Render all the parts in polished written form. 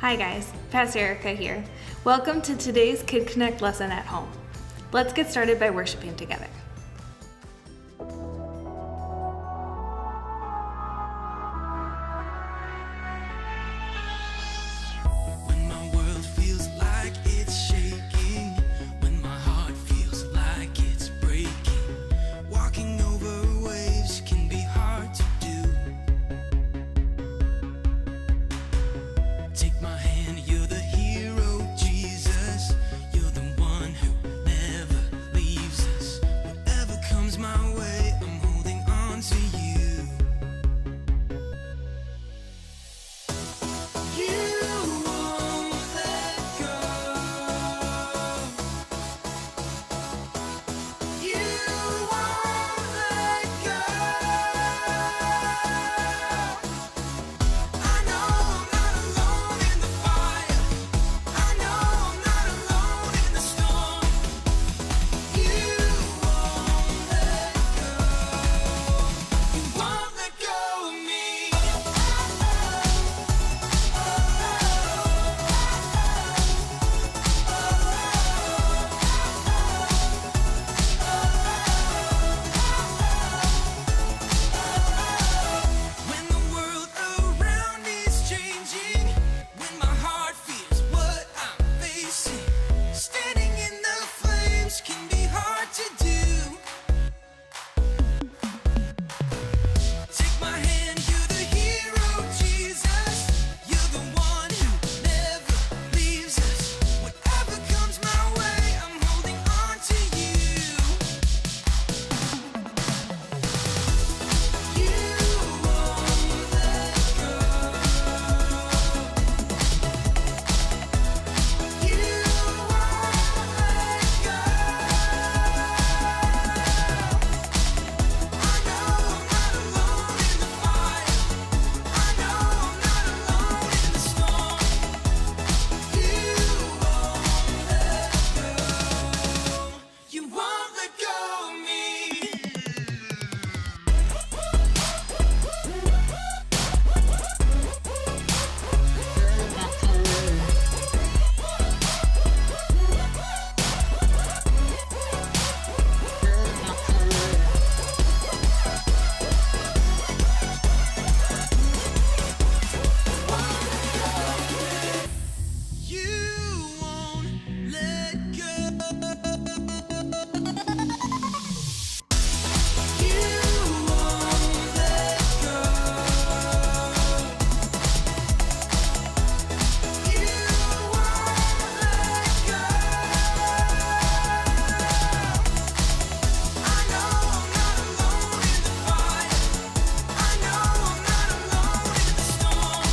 Hi guys, Pastor Erica here. Welcome to today's Kid Connect lesson at home. Let's get started by worshiping together. When my world feels like it's shaking, when my heart feels like it's breaking, walking over waves can be hard to do. Take my hand, you're the hero, Jesus. You're the one who never leaves us. Whatever comes my way, I'm holding on to you. You won't let go. You won't let go. I know I'm not alone in the fire. I know I'm not alone in the storm. You won't let go. You won't let go of me. When the world around me's changing, when my heart feels what I'm facing, standing in the flames can be hard to do. Take my hand, you're the hero, Jesus. You're the one who never leaves us. Whatever comes my way, I'm holding on to you. You won't let go. You won't let go. I know I'm not alone in the fire. I know I'm not alone in the storm. You won't let go. You won't let go of me. You won't let go. You won't let go. You won't let go. I know I'm not alone in the fire. I know I'm not alone in the storm.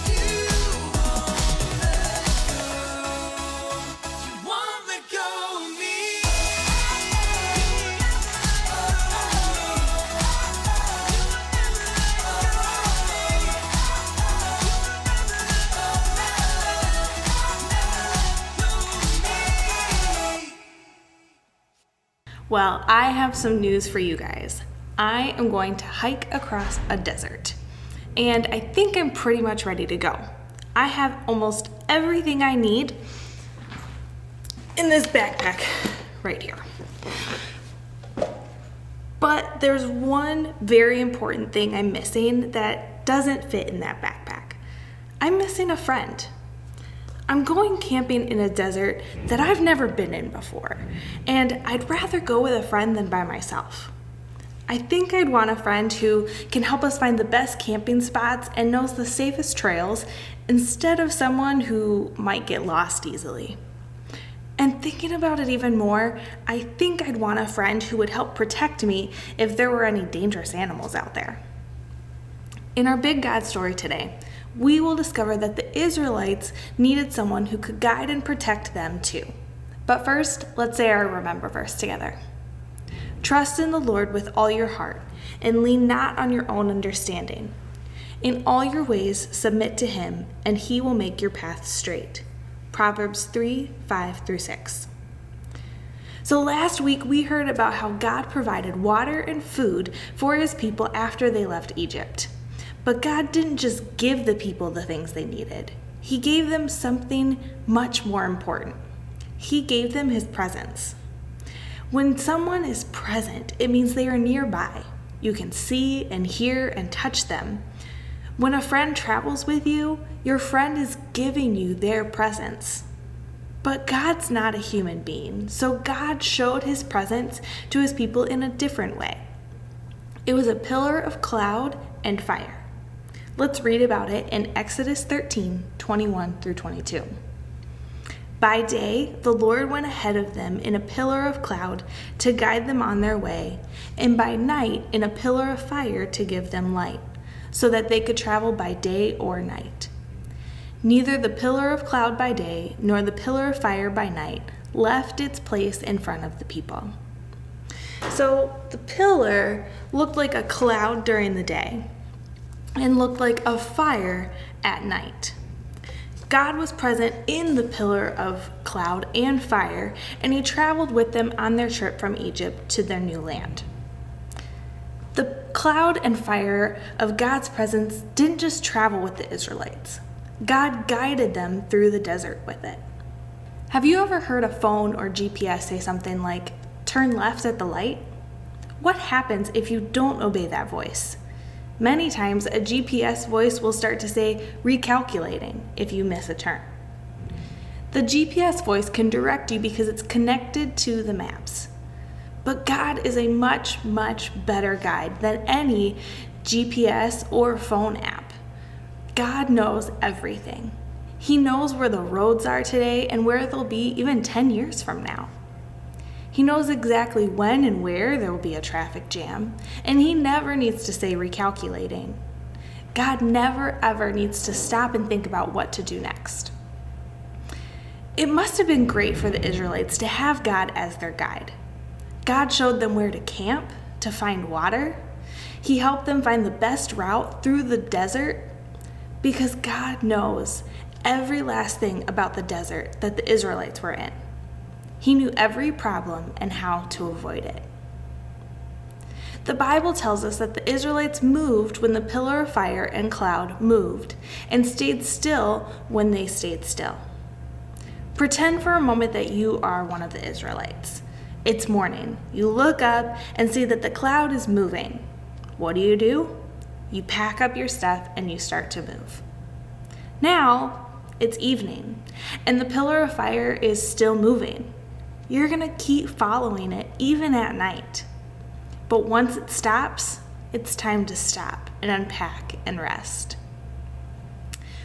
You won't let go. You won't let go of me. Well, I have some news for you guys. I am going to hike across a desert, and I think I'm pretty much ready to go. I have almost everything I need in this backpack right here. But there's one very important thing I'm missing that doesn't fit in that backpack. I'm missing a friend. I'm going camping in a desert that I've never been in before, and I'd rather go with a friend than by myself. I think I'd want a friend who can help us find the best camping spots and knows the safest trails instead of someone who might get lost easily. And thinking about it even more, I think I'd want a friend who would help protect me if there were any dangerous animals out there. In our Big God story today, we will discover that the Israelites needed someone who could guide and protect them too. But first, let's say our remember verse together. Trust in the Lord with all your heart, and lean not on your own understanding. In all your ways submit to him, and he will make your path straight. Proverbs 3:5-6. So last week we heard about how God provided water and food for his people after they left Egypt. But God didn't just give the people the things they needed. He gave them something much more important. He gave them his presence. When someone is present, it means they are nearby. You can see and hear and touch them. When a friend travels with you, your friend is giving you their presence. But God's not a human being, so God showed his presence to his people in a different way. It was a pillar of cloud and fire. Let's read about it in Exodus 13, 21 through 22. By day, the Lord went ahead of them in a pillar of cloud to guide them on their way, and by night in a pillar of fire to give them light, so that they could travel by day or night. Neither the pillar of cloud by day nor the pillar of fire by night left its place in front of the people. So the pillar looked like a cloud during the day and looked like a fire at night. God was present in the pillar of cloud and fire, and he traveled with them on their trip from Egypt to their new land. The cloud and fire of God's presence didn't just travel with the Israelites. God guided them through the desert with it. Have you ever heard a phone or GPS say something like, "Turn left at the light"? What happens if you don't obey that voice? Many times, a GPS voice will start to say, "Recalculating," if you miss a turn. The GPS voice can direct you because it's connected to the maps. But God is a much, much better guide than any GPS or phone app. God knows everything. He knows where the roads are today and where they'll be even 10 years from now. He knows exactly when and where there will be a traffic jam, and he never needs to say recalculating. God never ever needs to stop and think about what to do next. It must have been great for the Israelites to have God as their guide. God showed them where to camp, to find water. He helped them find the best route through the desert because God knows every last thing about the desert that the Israelites were in. He knew every problem and how to avoid it. The Bible tells us that the Israelites moved when the pillar of fire and cloud moved and stayed still when they stayed still. Pretend for a moment that you are one of the Israelites. It's morning. You look up and see that the cloud is moving. What do? You pack up your stuff and you start to move. Now it's evening and the pillar of fire is still moving. You're going to keep following it even at night. But once it stops, it's time to stop and unpack and rest.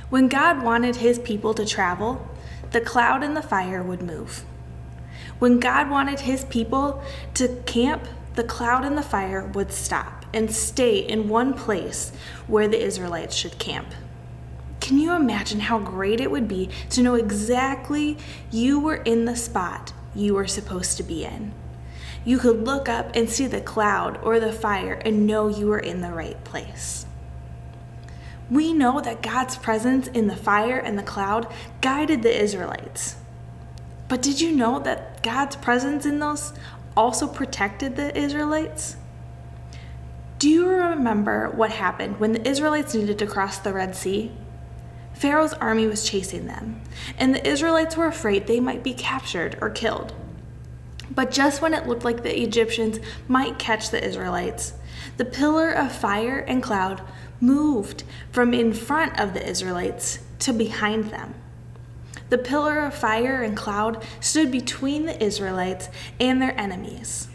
When God wanted his people to travel, the cloud and the fire would move. When God wanted his people to camp, the cloud and the fire would stop and stay in one place where the Israelites should camp. Can you imagine how great it would be to know exactly you were in the spot you were supposed to be in? You could look up and see the cloud or the fire and know you were in the right place. We know that God's presence in the fire and the cloud guided the Israelites. But did you know that God's presence in those also protected the Israelites? Do you remember what happened when the Israelites needed to cross the Red Sea? Pharaoh's army was chasing them, and the Israelites were afraid they might be captured or killed. But just when it looked like the Egyptians might catch the Israelites, the pillar of fire and cloud moved from in front of the Israelites to behind them. The pillar of fire and cloud stood between the Israelites and their enemies.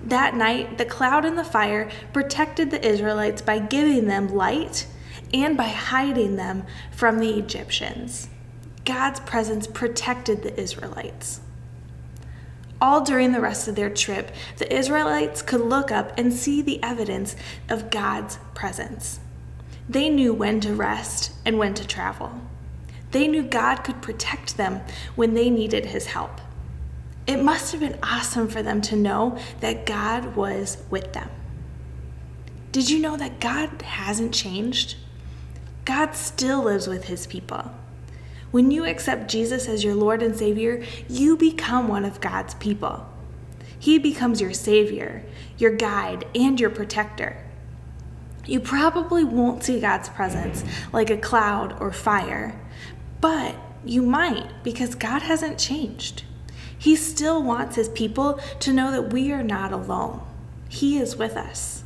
That night, the cloud and the fire protected the Israelites by giving them light and by hiding them from the Egyptians. God's presence protected the Israelites. All during the rest of their trip, the Israelites could look up and see the evidence of God's presence. They knew when to rest and when to travel. They knew God could protect them when they needed his help. It must have been awesome for them to know that God was with them. Did you know that God hasn't changed? God still lives with his people. When you accept Jesus as your Lord and Savior, you become one of God's people. He becomes your savior, your guide, and your protector. You probably won't see God's presence like a cloud or fire, but you might because God hasn't changed. He still wants his people to know that we are not alone. He is with us.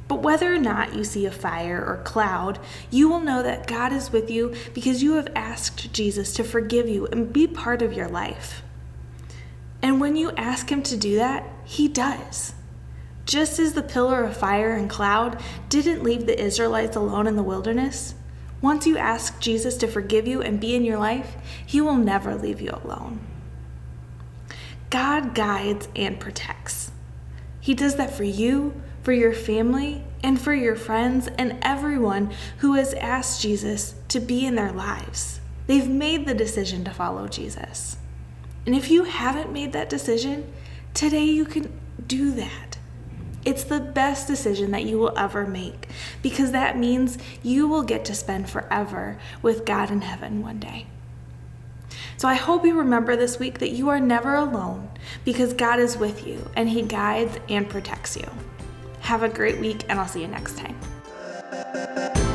But whether or not you see a fire or cloud, you will know that God is with you because you have asked Jesus to forgive you and be part of your life. And when you ask him to do that, he does. Just as the pillar of fire and cloud didn't leave the Israelites alone in the wilderness, once you ask Jesus to forgive you and be in your life, he will never leave you alone. God guides and protects. He does that for you, for your family, and for your friends and everyone who has asked Jesus to be in their lives. They've made the decision to follow Jesus. And if you haven't made that decision, today you can do that. It's the best decision that you will ever make because that means you will get to spend forever with God in heaven one day. So I hope you remember this week that you are never alone because God is with you and he guides and protects you. Have a great week and I'll see you next time.